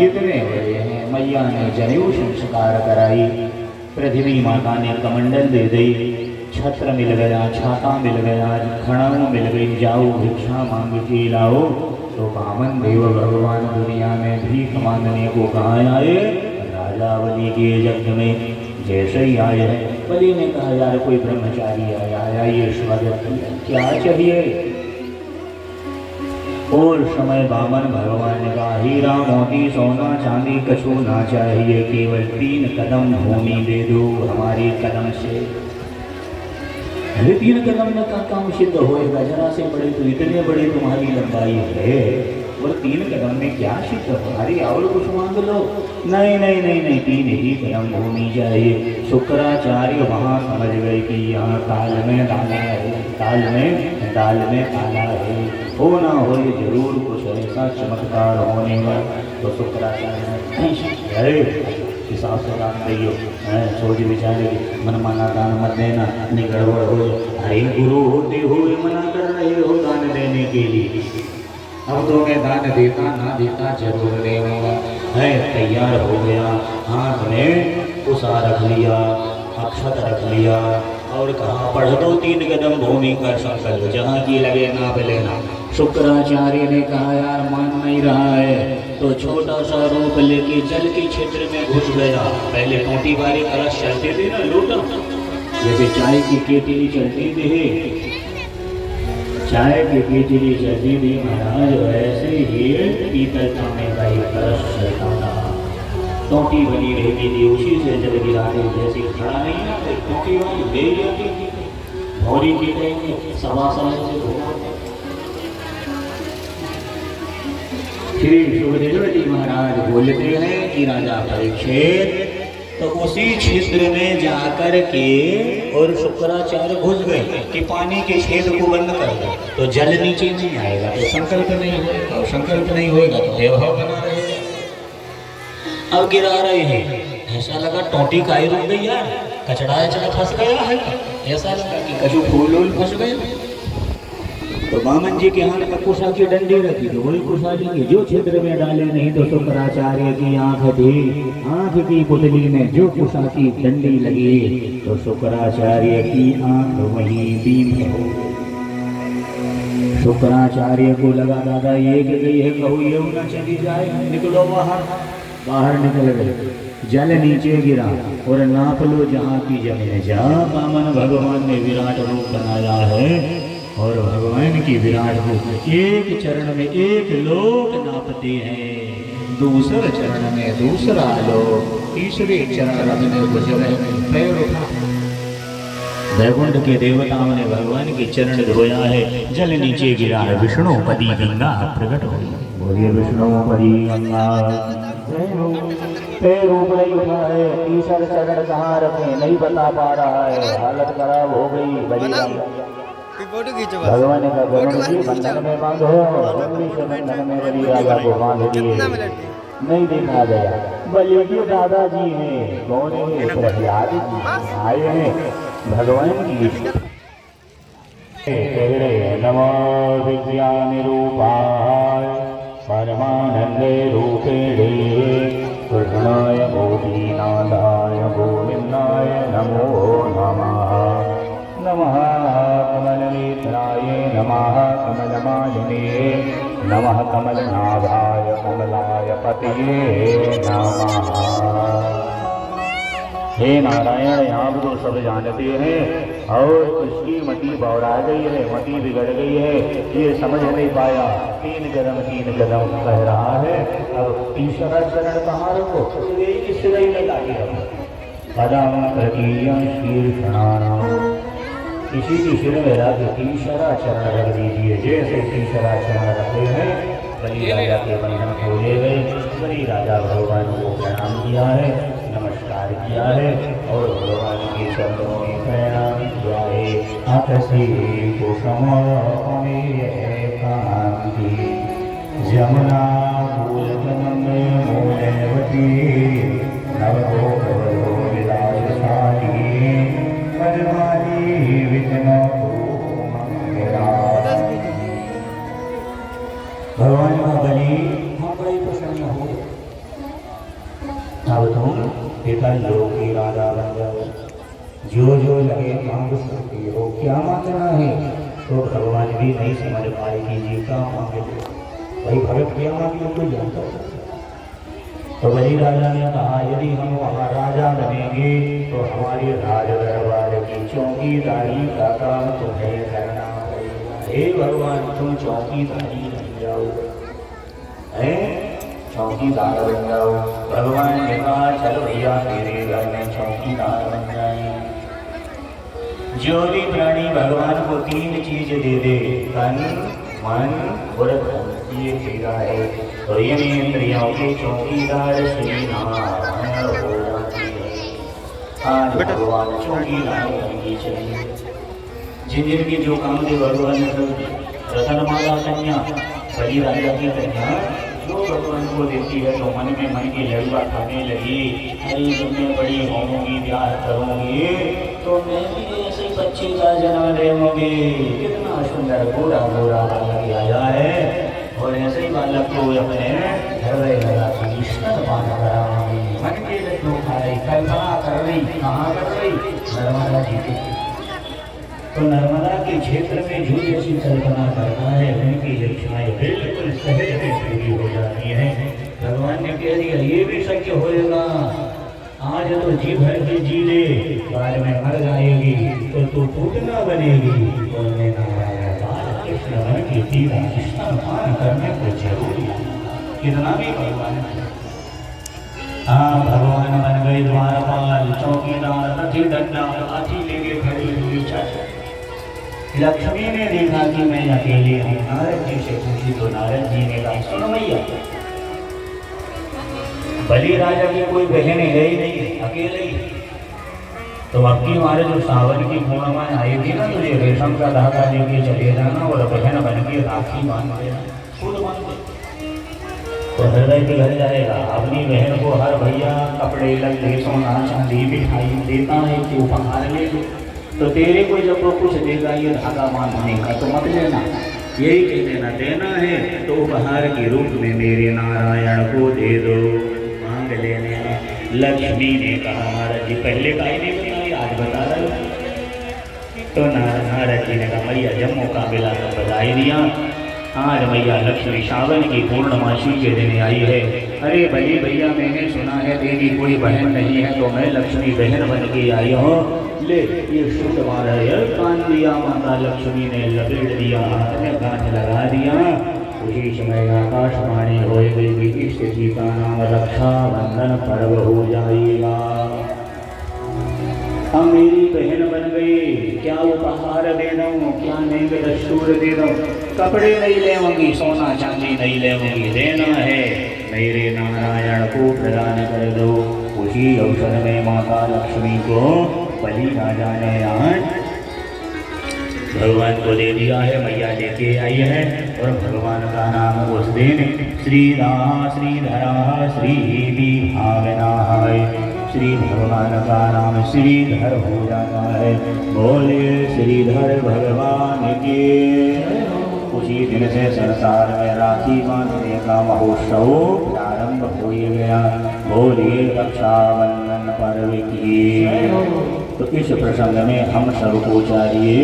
इतने बड़े हैं। मैया ने जनेऊ संस्कार कराई, पृथ्वी माता ने कमंडल दे दी, छत्र मिल गया, छाता मिल गया, खड़ाऊ मिल गई, जाओ भिक्षा मांग के लाओ। तो बामन देव भगवान दुनिया में भीख मांगने को कहाँ आए? राजा बलि के यज्ञ में जैसे ही आए हैं। बलि ने कहा यार कोई ब्रह्मचारी आया, ये स्वागत क्या चाहिए? और समय बामन भगवान ने कहा हीरा मोती सोना चांदी कछु ना चाहिए, केवल 3 कदम भूमि दे दो हमारे कदम से। अरे 3 कदम में का काम सिद्ध होएगा? जरा से बड़े तो इतने बड़े तुम्हारी लंबाई है, और 3 कदम में क्या सिद्ध हो? अरे और कुछ मांग लो। नहीं नहीं नहीं नहीं, 3 ही कदम भूमि चाहिए। शुक्राचार्य वहाँ समझ गए कि यहाँ ताल में ताला है, ताल में ताला है, हो ना हो जरूर कुछ ऐसा चमत्कार होने का। तो शुक्राचार्य अरे हिसाब से दान दियो, सोच विचार मन माना दान मत देना, नहीं गड़बड़ हो। अरे गुरु होते हुए मना कर रहे हो दान देने के लिए, अब तो मैं दान देता ना देता जरूर देगा। है तैयार हो गया, हाथ में उसा रख लिया, अक्षत रख लिया, और कहा पढ़ दो 3 कदम भूमि का संकल्प, जहाँ की लगे नाप लेना। शुक्राचार्य ने कहा यार मान नहीं रहा है, तो छोटा सा रूप लेके जल के क्षेत्र में घुस गया। पहले टोटी बारी कलश चलते थे ना, लोटा जैसे चाय की केतली चलती थी, चाय की केतली चलती थी महाराज, वैसे ही पीतल तांबे का एक कलश चलता था। टोटी बनी रहती थी, उसी से जल गिराते, जैसे खड़ा नहीं है टोटी वाली ले जाती थी। भौरी की टाइम सवा से श्री सुखदेव जी महाराज बोलते हैं कि राजा परीक्षित तो उसी छिद्र में जाकर के और शुक्राचार्य घुस गए कि पानी के छेद को बंद कर दो, तो जल नीचे नहीं आएगा, तो संकल्प नहीं होगा, और संकल्प नहीं होगा तो वैभव बना रहेगा। अब गिरा रहे हैं, ऐसा लगा टोटी काई रुक गई यार, कचड़ा फंस गया है, ऐसा लगा कि कछु फूल फंस गए। तो बामन जी के हाथ में कुशा की डंडी रखी, तो वही कुशा जी की जो छिद्र में डाले नहीं, तो शुक्राचार्य की आंख थी, आंख की पुतली में जो कुशा की डंडी लगी, तो शुक्राचार्य की आंख वहीं बीम हो। शुक्राचार्य को लगा दादा ये कि गई है, कहूँ ये ना चली जाए, निकलो बाहर। बाहर निकल गए, जल नीचे गिरा, और नाप लो जहाँ की जमीन, जहाँ बामन भगवान ने विराट रूप बनाया है, और भगवान की विराट रूप एक चरण में एक लोक नापते हैं, दूसरे चरण में दूसरा लोक, तीसरे चरण में गुजरे पैर उठा। वैकुंठ के देवताओं ने भगवान के चरण धोया है, जल नीचे गिरा है, विष्णुपदी गंगा प्रकट हुई। बोलिए विष्णुपदी गंगा। पैर ऊपर ही उठा है, तीसरा चरण कहाँ रखे नहीं बता पा रहा है, हालत खराब हो गई। भगवान का बंधन में बांधो, बंधन में बलि राजा को बांध दिए, नहीं देखा गया। बलि के दादाजी ने कौन है? प्रहलाद जी आए हैं भगवान की कह रहे नमो विज्ञान रूपाय परमानंदे रूपेणे कृष्णाय गोपीनाथाय गोविंदाय नमो नमः। नमः कमलनेत्राय नमः कमलमालिने नमः कमलनाभाय कमलाय पतये नमः। हे नारायण, आप तो सब जानते हैं, और उसकी मति बौरा गई है, मति बिगड़ गई है, ये समझ नहीं पाया। 3 कदम कह रहा है, अब तीसरा चरण कहाँ रखो? इस सिरे में लाके रखो। पदम तृतीय शीर्षणानाम, इसी की सिर में रख तीसरा चरण रख दीजिए। जैसे तीसरा चरण रखे हैं, बलि राजा के बंधन खोले गए। बलि राजा भगवान को प्रणाम किया है, नमस्कार किया है, और भगवान के चरणों में प्रणाम किया है। आपसी कुसुम कांति जमुना मूलतनम मूलवती नवगोपवरो विलासशाली मनमाली विघ्न भगवान का बलि हम बड़े प्रसन्न हो। तुम पितर लोक के राजा बन जाओ। जो जो लगे मांग सकते हो, क्या मांगना है? तो भगवान भी नहीं समझ पाए कि जी का मांगे। भाई भगत क्या मांगे कोई जानता है? तो वही राजा ने कहा यदि हम वहाँ राजा बनेंगे तो हमारे राज दरबार की चौकीदारी का काम तुम्हें करना पड़ेगा। हे भगवान तुम चौकीदारी बन जाओ, है चौकीदार बन जाओ। भगवान ने कहा चलो भैया मेरे घर में चौकीदार बन जाए। जो भी प्राणी भगवान को 3 चीज दे दे, तन मन और धन, ये तेरा है, तो ये इंद्रियों के चौकीदार श्री नारायण हो जाते हैं। आज भगवान चौकीदार बननी चाहिए। जिन जिनके जो काम थे भगवान रतनमाला कन्या, बड़ी राजा की कन्या जो भगवान को देती है तो मन में मन की लड़ुआ खाने लगी, अरे जब मैं बड़ी होंगी ब्याह करूंगी तो मैं भी ऐसे बच्चे का जन्म लेंगे। कितना सुंदर गोरा गोरा बालक आया है और ऐसे ही बालक को अपने हृदय लगा के स्तनपान कराऊंगी। मन के लड्डू खाए, कल्पना कर रही, कहाँ कर रही? नर्मदा जी की। तो नर्मदा के क्षेत्र में जो जैसी कल्पना करता है उनकी इच्छाएं बिल्कुल सहज में पूरी हो जाती है। भगवान ने कह दिया ये भी सत्य होएगा, आज तो जी भर के जी ले, बाद में मर जाएगी तो तू पूतना बनेगी। बोलने नारायण बाल कृष्ण बन के तीरा स्तनपान करने को जरूरी, कितना भी भगवान। हाँ भगवान बन गए द्वारपाल, चौकीदार, नथी डंडा हाथी लेके खड़ी हुई चाचा। लक्ष्मी ने देखा कि मैं अकेले हूँ, नारद जी से पूछी तो नारद जी ने कहा सुनो भैया, बलि राजा की कोई बहन है ही नहीं, अकेले ही। तो अब की हमारे जो सावन की पूर्णिमा आई थी ना, तुझे रेशम का धागा लेके चले जाना और बहन बन के राखी बांध देना, खुद बांध दे तो हृदय पिघल जाएगा। अपनी बहन को हर भैया कपड़े लगे सोना चांदी मिठाई देता है कि उपहार ले लो, तो तेरे को जब वो कुछ देगा ये धागा बांधने का तो मत लेना, यही कह देना देना है तो उपहार के रूप में मेरे नारायण को दे दो, मांग लेने। लक्ष्मी ने कहा महाराज जी पहले का ही नहीं बताई, आज बता रहे हो। तो नारद जी ने कहा भैया जब मौका मिला तो बधाई दिया, आज भैया लक्ष्मी सावन की पूर्णमासी के दिन आई है। अरे भले भैया मैंने सुना है तेरी कोई बहन नहीं है तो मैं लक्ष्मी बहन बन के आई हूँ, ले ये शुद्ध मारा है। कान दिया माता लक्ष्मी ने लपेट दिया, हाथ में गांठ लगा दिया। उसी समय आकाशवाणी हो गई कि स्थिति का नाम रक्षाबंधन पर्व हो जाएगा। हम मेरी बहन बन गई, क्या उपहार दे दूँ, क्या नेक दस्तूर दे दूँ? कपड़े नहीं लेंगी, सोना चांदी नहीं लेंगी, देना है मेरे नारायण को प्रदान कर दो। उसी अवसर में माता लक्ष्मी को बलि राजा ने आज भगवान को दे दिया है, मैया लेके आई है और भगवान का नाम उस दिन श्रीधरा श्री विभावना है। श्री भगवान का नाम श्रीधर हो जाता है। बोले श्रीधर भगवान के। उसी दिन से संसार में राखी बांधने का महोत्सव प्रारंभ हो गया। बोलिए रक्षाबंधन पर्व की। तो इस प्रसंग में हम सबको चाहिए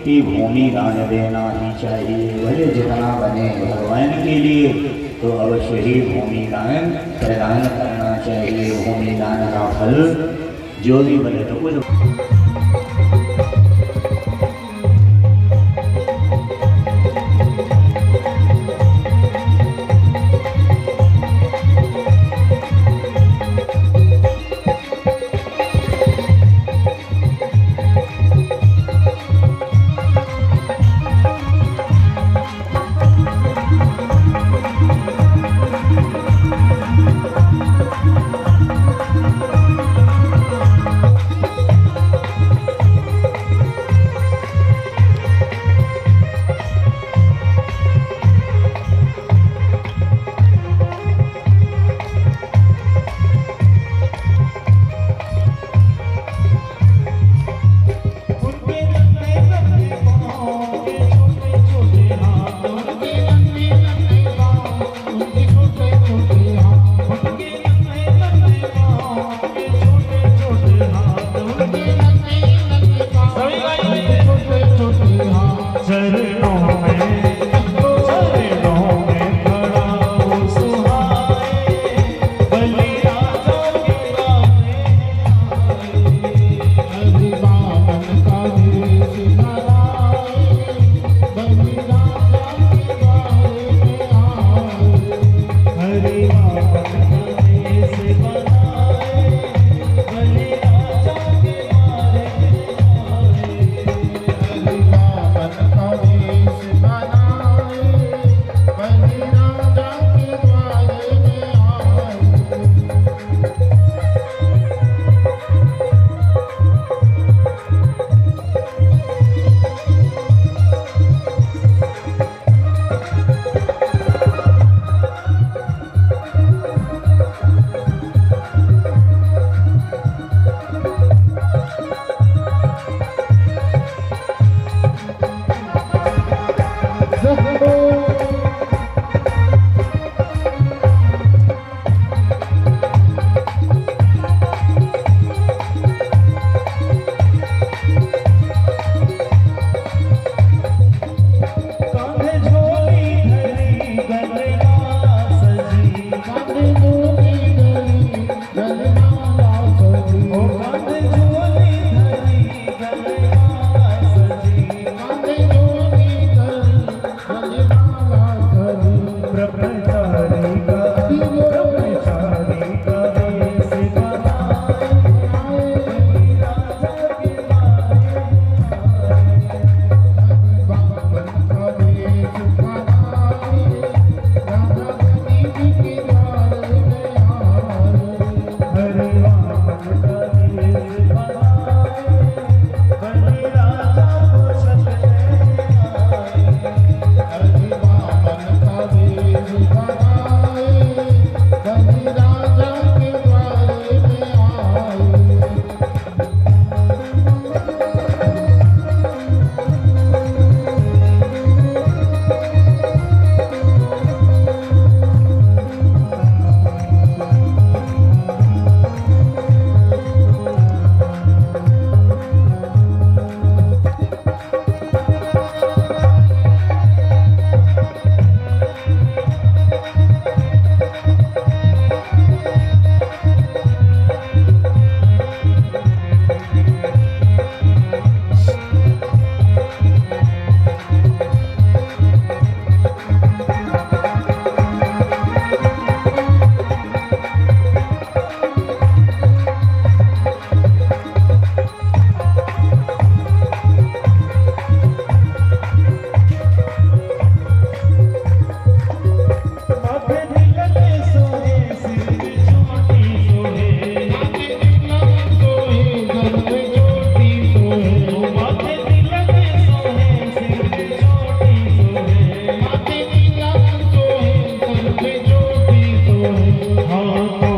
कि भूमि दान देना ही चाहिए, भले जितना बने भगवान के लिए तो अवश्य ही भूमि दान प्रदान करना चाहिए। भूमि दान का फल जो भी बने तो कुछ बहुत